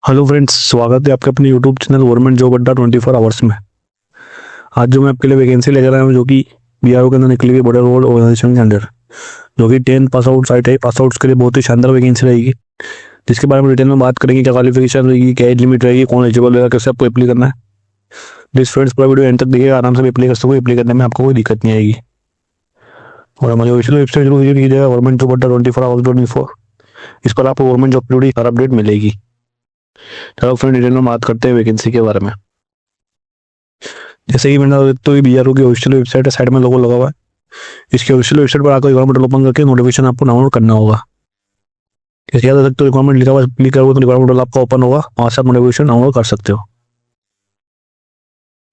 Hello friends, स्वागत है आपके अपने यूट्यूब चैनल गवर्नमेंट जॉब अड्डा 24 आवर्स में। आज जो मैं आपके लिए वैकेंसी लेकर आया हूँ, जो कि बीआरओ के अंदर निकली हुई बॉर्डर रोड ऑर्गेनाइजेशन के अंदर, जो कि 10 पास आउट साइट है। पास आउट्स के लिए बहुत ही शानदार वैकेंसी रहेगी, जिसके बारे में डिटेल में बात करेंगे। क्या क्वालिफिकेशन रहेगी, क्या एज लिमिट रहेगी, कौन एलिजिबल रहेगा, कैसे आपको अप्लाई करना है। प्लीज फ्रेंड्स, पूरा वीडियो एंड तक देखिएगा, आराम से भी अप्लाई कर सकोगे। अप्लाई करने में आपको कोई दिक्कत नहीं आएगी। और हमारी ऑफिशियल वेबसाइट जरूर विजिट कीजिएगा, गवर्नमेंट जॉब अड्डा 24 आवर्स.info। इस पर आपको गवर्नमेंट जॉब की हर अपडेट मिलेगी। चलो फ्रेंड, डिटेल में बात करते हैं वैकेंसी के बारे में। जैसे कि मैंने तो बीआरओ की ऑफिशियल वेबसाइट है, साइड में लोगो लगा हुआ है। इसके ऑफिशियल वेबसाइट पर आकर रिक्वायरमेंट ओपन करके नोटिफिकेशन आपको डाउनलोड करना होगा। जैसे याद रख तो रिक्वायरमेंट लिखा हुआ है, क्लिक करोगे तो रिक्वायरमेंट आपका ओपन होगा, वहाँ से आप नोटिफिकेशन डाउनलोड कर सकते हो।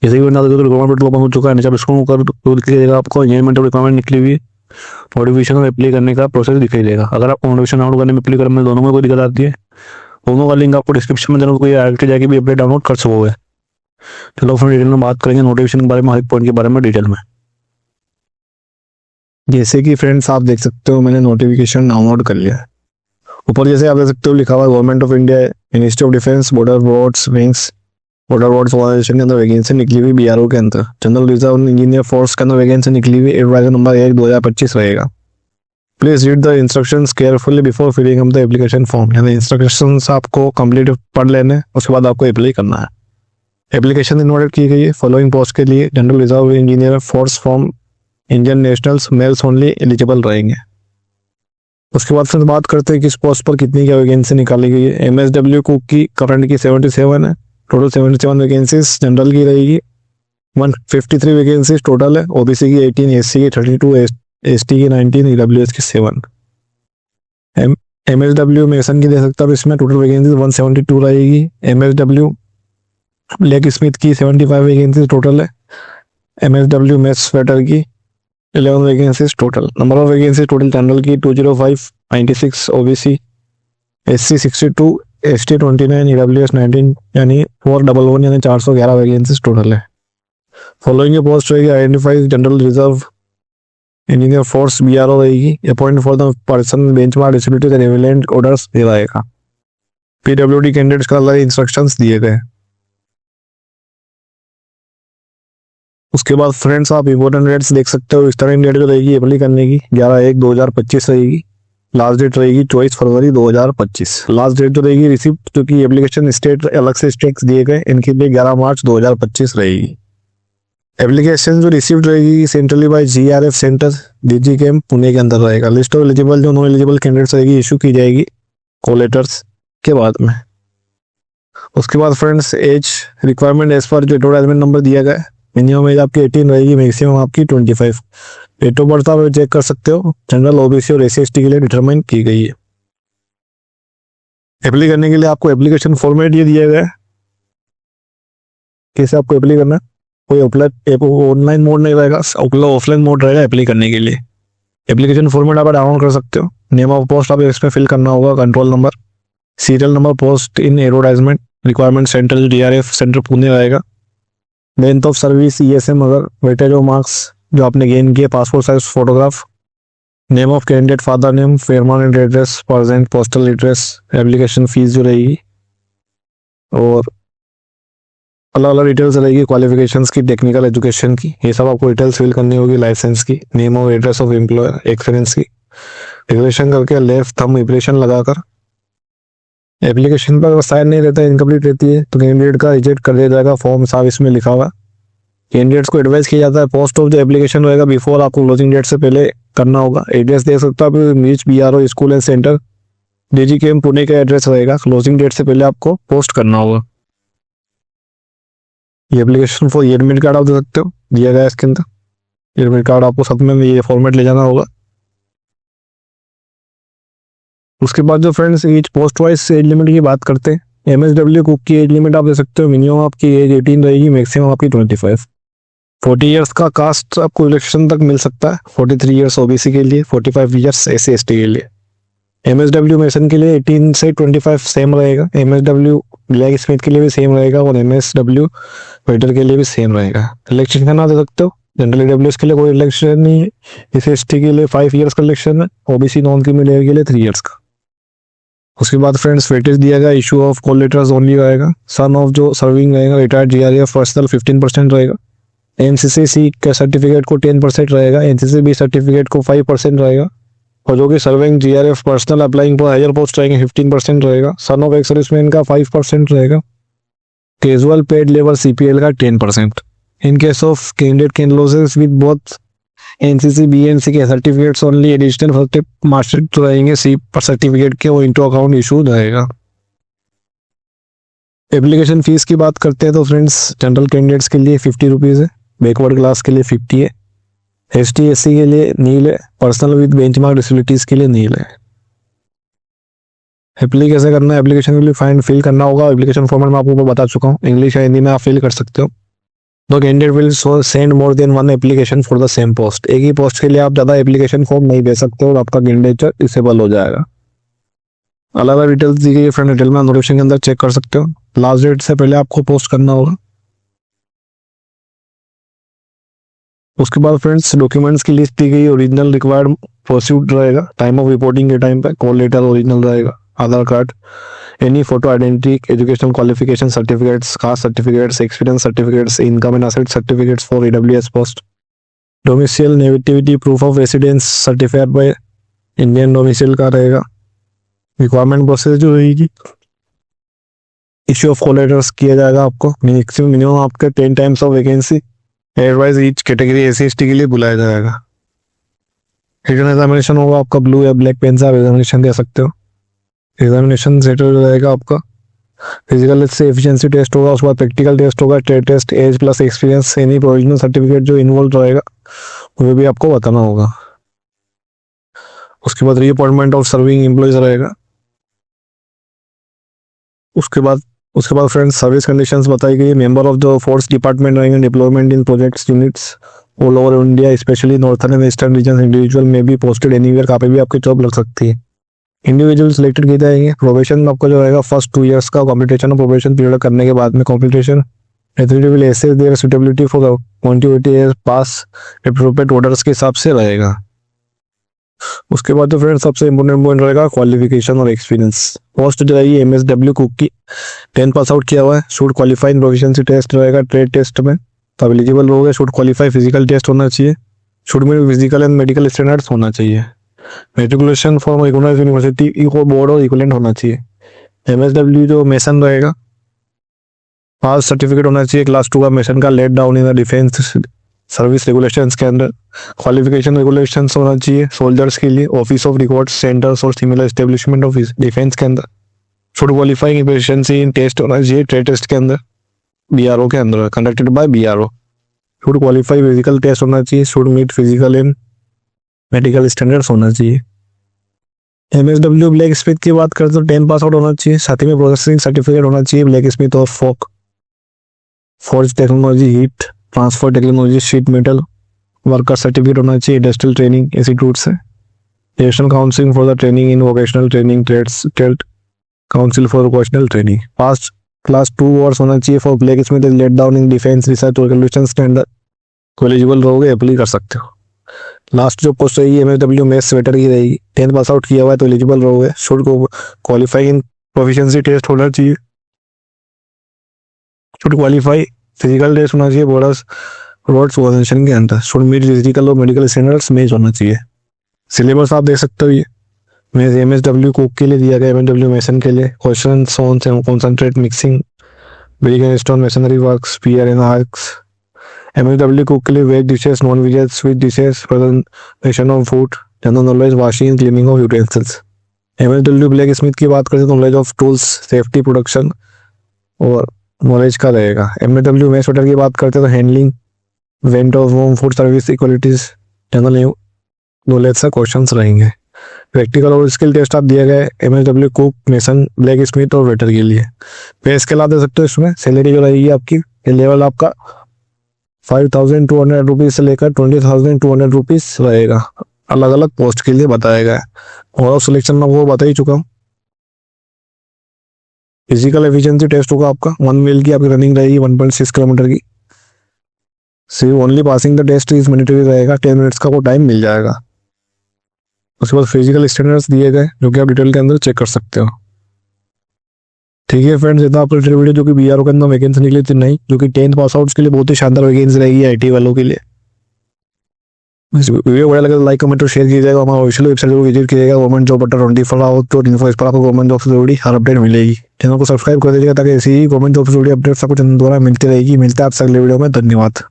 जैसे कि मैंने तो रिक्वायरमेंट ओपन हो चुका है, नीचे आप इसको कर तो दिखाई देगा आपको एंजॉयमेंट रिक्वायरमेंट निकली हुई नोटिफिकेशन में अप्लाई करने का प्रोसेस दिखाई देगा। अगर आपको नोटिफिकेशन डाउनलोड करने में अप्लाई करने में दोनों में कोई दिक्कत आती है, दोनों का लिंक आपको डिस्क्रिप्शन में देना, कोई डायरेक्ट जाके भी अपडेट डाउनलोड कर सकोगे। चलो फिर डिटेल में बात करेंगे नोटिफिकेशन के बारे में, हर एक पॉइंट के बारे में डिटेल में। जैसे कि फ्रेंड्स आप देख सकते हो, मैंने नोटिफिकेशन डाउनलोड कर लिया है। ऊपर जैसे आप देख सकते हो लिखा हुआ है government of India ministry of defence border roads wings border roads organisation के अंदर वैकेंसी निकली हुई बीआरओ के अंदर। जनरल रिजर्व इंजीनियर फोर्स के अंदर वैकेंसी निकली हुई एडवाइजर नंबर 1/2025 रहेगा। Please read the instructions carefully before filling up the application form. यानी इंस्ट्रक्शंस आपको कंप्लीट पढ़ लेने, उसके बाद आपको अप्लाई करना है। एप्लीकेशन इन्वाइट की गई है फॉलोइंग पोस्ट के लिए। General reserve engineer force from Indian nationals males only eligible रहेंगे। उसके बाद फिर बात करते हैं कि इस पोस्ट पर कितनी क्या वैकेंसी निकाली गई है। एमएसडब्ल्यू कुक की करंट की 77 है, टोटल 77 वैकेंसीज जनरल की रहेगी। 153 वैकेंसीज टोटल है। ओबीसी की 18, एससी की 32, एसटी की 19, ईडब्ल्यूएस की 7। एमएसडब्ल्यू मेसन की दे सकता हूँ, इसमें टोटल वैकेंसीज 172 रहेगी। एमएसडब्ल्यू ब्लैक स्मिथ की 75 वैकेंसीज टोटल है। एमएसडब्ल्यू मेस स्वेटर की 11 vacancies total. Number of vacancy total general की 205, 96 ओबीसी, एससी 62, एसटी 29, ईडब्ल्यूएस 19, यानी 411 यानी 411 वैकेंसीज टोटल है। फॉलोइंग पोस्ट रहेगी identified general reserve engineer force BRO रहेगी। Appoint for the person benchmark disabilities and evident orders दे रहेगा। PWD candidates का अलग इंस्ट्रक्शंस दिए गए। उसके बाद फ्रेंड्स आप इंपॉर्टेंट डेट्स देख सकते हो। स्टार्टिंग डेट जो रहेगी अप्लाई करने की 11/1/2025 रहेगी। लास्ट डेट रहेगी 24 फरवरी 2025। लास्ट डेट जो रहेगी रिसिप्ट, क्योंकि एप्लीकेशन स्टेट अलग से स्टेट्स दिए गए, इनके लिए 11 मार्च 2025 रहेगी। एप्लीकेशन जो रिसिप्ट रहेगी centrally by GRF centre DG camp Pune के अंदर रहेगा। लिस्ट ऑफ एलिजिबल जो नॉन एलिजिबल कैंडिडेट्स रहेगी इशू की जाएगी कोलेटर्स के बाद में। उसके बाद friends as requirement as per जो एडवर्टाइजमेंट नंबर दिया गया है, मिनिमम एज आपकी 18 रहेगी, मैक्सिमम आपकी 25। डेट ऑफ बर्थ आप चेक कर सकते हो, जनरल ओबीसी और एससी/एसटी के लिए डिटरमाइन की गई है। अप्लाई करने के लिए आपको एप्लीकेशन फॉर्मेट ये दिया गया है, कैसे आपको अप्लाई करना है। कोई ऑनलाइन मोड नहीं रहेगा, ऑफलाइन मोड रहेगा अप्लाई करने के लिए। एप्लीकेशन फॉर्मेट आप डाउनलोड कर सकते हो। नेम ऑफ पोस्ट आप इसमें फिल करना होगा, control number, serial number, post इन advertisement, requirement centre DRF centre Pune रहेगा। लेंथ ऑफ सर्विस ईएसएम, अगर वेटेज ऑफ मार्क्स जो आपने गेन किए, passport size photograph, name of candidate, father name, permanent address, present postal address, application fees जो रहेगी, और अलग अलग डिटेल्स रहेगी क्वालिफिकेशंस की, टेक्निकल एजुकेशन की, ये सब आपको डिटेल्स फिल करनी होगी। लाइसेंस की, name of address of employer, experience की, डिक्लेरेशन करके लेफ्ट थंब इंप्रेशन लगाकर। एप्लीकेशन पर अगर साइन नहीं रहता है, इनकम्प्लीट रहती है, तो कैंडिडेट का रिजेक्ट कर दिया जाएगा। फॉर्म साफ इसमें लिखा हुआ। कैंडिडेट्स को एडवाइस किया जाता है पोस्ट ऑफ जो एप्लीकेशन रहेगा बिफोर आपको क्लोजिंग डेट से पहले करना होगा। एड्रेस देख सकते हो आप, मीच BRO school and centre DG camp Pune का एड्रेस रहेगा। क्लोजिंग डेट से पहले आपको पोस्ट करना होगा। ये एप्लीकेशन फॉर एडमिट कार्ड आप देख सकते हो, दिया गया है इसके अंदर। एडमिट कार्ड आपको साथ में ये फॉर्मेट ले जाना होगा। उसके बाद जो friends age post wise age limit की बात करते हैं। एमएसडब्ल्यू कुक की एज लिमिट आप दे सकते हो, मिनिमम आपकी एज 18 रहेगी, मैक्सिमम आपकी 25। 40 इयर्स का कास्ट आपको इलेक्शन तक मिल सकता है। 43 इयर्स ओबीसी के लिए, 45 इयर्स एससी/एसटी के लिए। एमएसडब्ल्यू मेसन के लिए 18 से 25 सेम रहेगा। एमएसडब्ल्यू ब्लैक स्मिथ के लिए भी सेम रहेगा, और एमएसडब्ल्यू वेटर के लिए भी सेम रहेगा। इलेक्शन का नाम दे सकते हो। जनरल ईडब्ल्यूएस के लिए कोई इलेक्शन नहीं है। एससी/एसटी के लिए 5 इयर्स का इलेक्शन है। ओबीसी नॉन क्रीमी लेयर के लिए 3 इयर्स का। उसके बाद फ्रेंड्स वेटेज दिया गया, issue of call letters only रहेगा, सन ऑफ जो सर्विंग रहेगा, रिटायर्ड जीआरएफ पर्सनल 15% रहेगा, एनसीसी के सर्टिफिकेट को 10% रहेगा, एनसीसी बी सर्टिफिकेट को 5% रहेगा, और जो कि serving GRF personnel applying for higher post रहेंगे 15% रहेगा, सन ऑफ एक्स सर्विसमैन का 5% रहेगा, कैजुअल पेड लेबर सीपीएल का 10%। In case of candidate can losses with both NCC BNC के सर्टिफिकेट्स ओनली एडिशनल मार्कशीट रहेंगे सी पर सर्टिफिकेट के, वो इंटू अकाउंट इशू रहेगा। एप्लीकेशन फीस की बात करते हैं तो फ्रेंड्स जनरल कैंडिडेट्स के लिए 50 रुपीज़ है, बैकवर्ड क्लास के लिए 50 है, एसटी एससी के लिए नील है, पर्सनल विद बेंचमार्क डिसेबिलिटीज के लिए नील है। एप्ली कैसे करना है, एप्लीकेशन के लिए फाइन फिल करना होगा, एप्लीकेशन फॉर्मेट मैं आपको बता चुका हूँ, इंग्लिश या हिंदी में आप फिल कर सकते हो। The candidate will send more than one application for the same post, एक ही पोस्ट के लिए आप ज़्यादा एप्लीकेशन फॉर्म नहीं दे सकते और आपका कैंडिडेट डिसेबल हो जाएगा। अलग अलग डिटेल्स दी गई है फ्रेंड, डिटेल में नोटिफिकेशन के अंदर चेक कर सकते हो। लास्ट डेट से पहले आपको पोस्ट करना होगा। उसके बाद फ्रेंड्स डॉक्यूमेंट्स की लिस्ट दी गई, ओरिजिनल रिक्वायर्ड प्रोसीड रहेगा, टाइम ऑफ रिपोर्टिंग के टाइम पे कॉल लेटर ओरिजिनल रहेगा, Aadhaar card, any photo identity, educational qualification certificates, caste certificates, experience certificates, income and asset certificates for EWS post, domicile nativity proof of residence certified by Indian domicile का रहेगा। Requirement process जो रहेगी, issue of call letters किया जाएगा आपको, minimum आपके 10 times of vacancy advise each category SC ST के लिए बुलाया जाएगा। रिटन एग्जामिनेशन होगा आपका, ब्लू या ब्लैक पेन से आप एग्जामिनेशन दे सकते हो। एग्जामिनेशन सेटल हो जाएगा आपका, फिजिकल से एफिशिएंसी टेस्ट होगा, उसके बाद प्रैक्टिकल टेस्ट होगा, trade test, age plus experience, any provisional certificate जो इन्वॉल्व रहेगा वो भी आपको बताना होगा। उसके बाद रीअपॉइंटमेंट ऑफ सर्विंग एम्प्लॉयज रहेगा। उसके बाद फ्रेंड्स सर्विस कंडीशंस बताई गई, member of the force department रहेंगे, deployment in projects units all over India specially northern and eastern region, individual में भी पोस्टेड एनीवेयर, कहाँ पे भी आपकी जॉब लग सकती है। इंडिविजुअल सिलेक्टेड किए जाएंगे। प्रोबेशन आपका जो रहेगा फर्स्ट 2 इयर्स का कॉम्पिटिशन प्रोबेशन पीरियड करने के बाद में competition will assess their suitability for quantity as pass appropriate orders के हिसाब से रहेगा। उसके बाद तो फ्रेंड्स सबसे इंपॉर्टेंट पॉइंट रहेगा क्वालिफिकेशन और एक्सपीरियंस। पोस्ट जो रहेगी एमएसडब्ल्यू कुक की, 10 पास आउट किया हुआ है, should qualify in proficiency test रहेगा, ट्रेड टेस्ट में तो एलिजिबल हो गए, शुड क्वालिफाई फिजिकल टेस्ट होना चाहिए, शुड में फिजिकल एंड मेडिकल स्टैंडर्ड्स होना चाहिए, मेट्रिकुलेशन फॉर्म रिकॉग्नाइज्ड यूनिवर्सिटी इको बोर्ड और इक्विवेलेंट होना चाहिए। एमएसडब्ल्यू जो मेसन रहेगा, पास सर्टिफिकेट होना चाहिए क्लास 2 का मेसन का, let down in the defence service regulations के अंदर, क्वालिफिकेशन रेगुलेशंस होना चाहिए सोल्जर्स के लिए, ऑफिस ऑफ रिकॉर्ड सेंटर्स और सिमिलर एस्टेब्लिशमेंट ऑफ डिफेंस के अंदर, should qualifying efficiency in test होना चाहिए, ट्रेड टेस्ट के अंदर, बीआरओ के अंदर conducted by BRO, should qualify physical test होना चाहिए, should meet physical and medical standards होना चाहिए। एमएसडब्ल्यू ब्लैक स्मिथ की बात करते तो 10 पास आउट होना चाहिए, साथ ही में प्रोसेसिंग सर्टिफिकेट होना चाहिए ब्लैक स्मिथ और forge technology, heat transfer technology, sheet metal worker certificate होना चाहिए, इंडस्ट्रियल ट्रेनिंग इंस्टीट्यूट से, national council for the training in vocational training, trade council for vocational training, pass class 2 hours होना चाहिए for blacksmith is let down in defence research regulations के अंदर, को eligible रहोगे apply कर सकते हो। लास्ट जो पोस्ट रहेगी एमएसडब्ल्यू मेस स्वेटर की रहेगी, 10 पास आउट किया हुआ है तो एलिजिबल रहोगे, should qualify in proficiency test होना चाहिए, शुड क्वालिफाई फिजिकल टेस्ट होना चाहिए बोर्डर्स रोड्स ऑर्गेनाइजेशन के अंदर, शुड मीट फिजिकल और मेडिकल स्टैंडर्ड्स मैच होना चाहिए। सिलेबस आप देख सकते हो, ये एमएसडब्ल्यू कुक के लिए दिया गया, एमएसडब्ल्यू मेसन के लिए question on concentrate mixing brick and stone masonry works, PR and arcs. MSW cook के लिए veg dishes, non veg sweet dishes, presentation of food, general knowledge, washing and cleaning of utensils. MSW blacksmith की बात करें तो knowledge of tools, safety, production और knowledge का रहेगा। MSW mess sweater की बात करते तो handling, went of home food service, equalities, general knowledge से क्वेश्चंस रहेंगे। प्रैक्टिकल और स्किल टेस्ट आप दिया गया MSW cook, mason, black Smith और वेटर के लिए। पे स्केल आप दे सकते हो, इसमें सैलरी जो रहेगी आपकी लेवल आपका 5,200 रुपीज से लेकर 20,200 रुपीज रहेगा, अलग अलग पोस्ट के लिए बताया गया है। और सिलेक्शन में वो बता ही चुका हूँ। फिजिकल एफिशिएंसी टेस्ट होगा आपका, 1 मील की आपकी रनिंग रहेगी 1.6 किलोमीटर की, सिर्फ only passing the test is mandatory रहेगा, 10 मिनट्स का वो टाइम मिल जाएगा। उसके बाद फिजिकल स्टैंडर्ड्स दिए गए जो कि आप डिटेल के अंदर चेक कर सकते हो। ठीक है फ्रेंड्स, इतना आपको वीडियो जो कि बीआरओ के अंदर वैकेंसी निकली थी नहीं, जो कि 10th पास आउट्स के लिए बहुत ही शानदार वैकेंसी रहेगी आईटी वालों के लिए। इस वीडियो बढ़िया लगे तो लाइक कमेंट और शेयर कीजिएगा। हमारा ऑफिशियल वेबसाइट को विजिट कीजिएगा governmentjob.24hours.info। इस पर आपको गवर्नमेंट जॉब से जुड़ी हर अपडेट मिलेगी। चैनल को सब्सक्राइब कर दीजिएगा ताकि ऐसी ही गवर्नमेंट जॉब से जुड़ी अपडेट्स आपको चंद द्वारा मिलती रहेगी। मिलता है आपसे अगले वीडियो में। धन्यवाद।